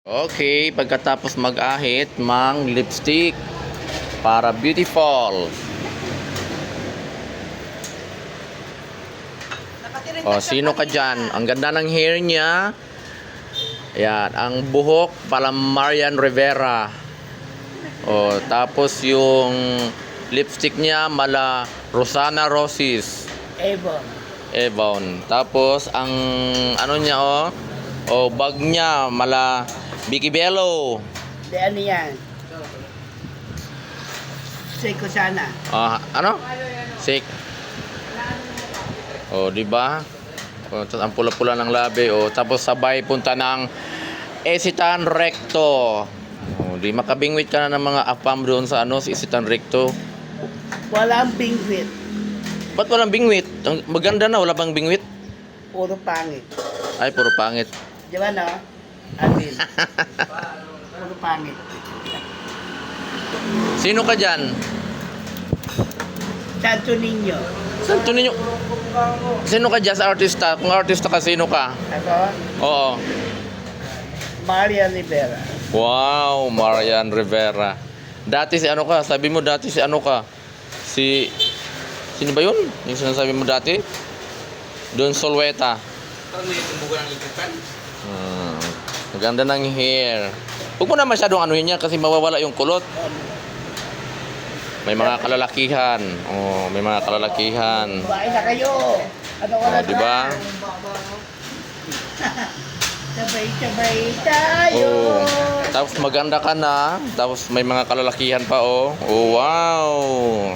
Okay, pagkatapos mag-ahit, mang lipstick para beautiful. O, sino ka dyan? Ang ganda ng hair niya. Yan, ang buhok pala Marian Rivera. O, tapos yung lipstick niya mala Rosana Roses. Avon. Tapos ang ano niya bag niya mala Vicky Bello. Di ano yan? Seiko sana. Ano? Sick. Di ba? Ang pula-pula ng labi, tapos sabay punta ng Esitan Recto. Di makabingwit ka na ng mga apam doon sa sa Esitan Recto. Walang bingwit. Ba't walang bingwit? Maganda na, wala bang bingwit? Puro pangit. Ay, puro pangit. Di ba no? Alvin. Puro pangit. Sino ka dyan? Santo Niño. Santo Niño. Sino ka dyan sa artista? Kung artista ka, sino ka? Ako? Oo. Maria Rivera. Wow, Marian Rivera. Dati si ano ka? Sabi mo dati si ano ka? Sino ba yun? Yung sinasabi mo dati? Don Solweta. Maganda ng hair. Huwag mo na masyadong anuhin niya kasi mawawala yung kulot. May mga kalalakihan. May mga kalalakihan. Bahay na kayo. Ano ka na Diba? Sabay-sabay tayo. Tapos maganda ka na. Tapos may mga kalalakihan pa wow.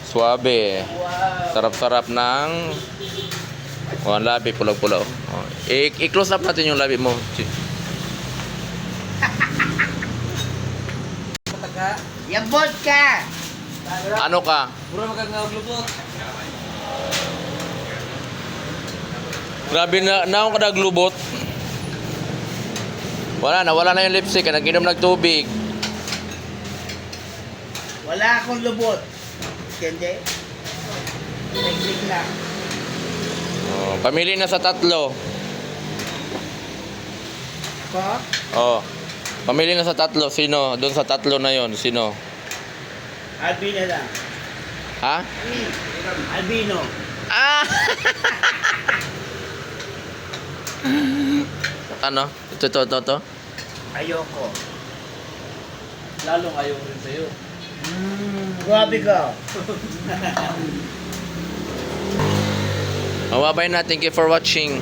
Suabe. Wow. Sarap-sarap ng ang labi, pulang-pula. I-close up natin yung labi mo. Yung vodka. Ano ka? Pura magkakaglubot. Grabe na, naong ka naglubot. Wala na yung lipstick. Nag-inom ng tubig. Wala akong lubot. Hindi. Naglig na. Pamili na sa tatlo. Ako? Pamili na sa tatlo. Sino? Doon sa tatlo na yon. Sino? Albino lang. Ha? Albino. Ano? Ito. Ayoko. Lalong ayaw rin sa'yo. Grabe ka. Mababay natin. Thank you for watching.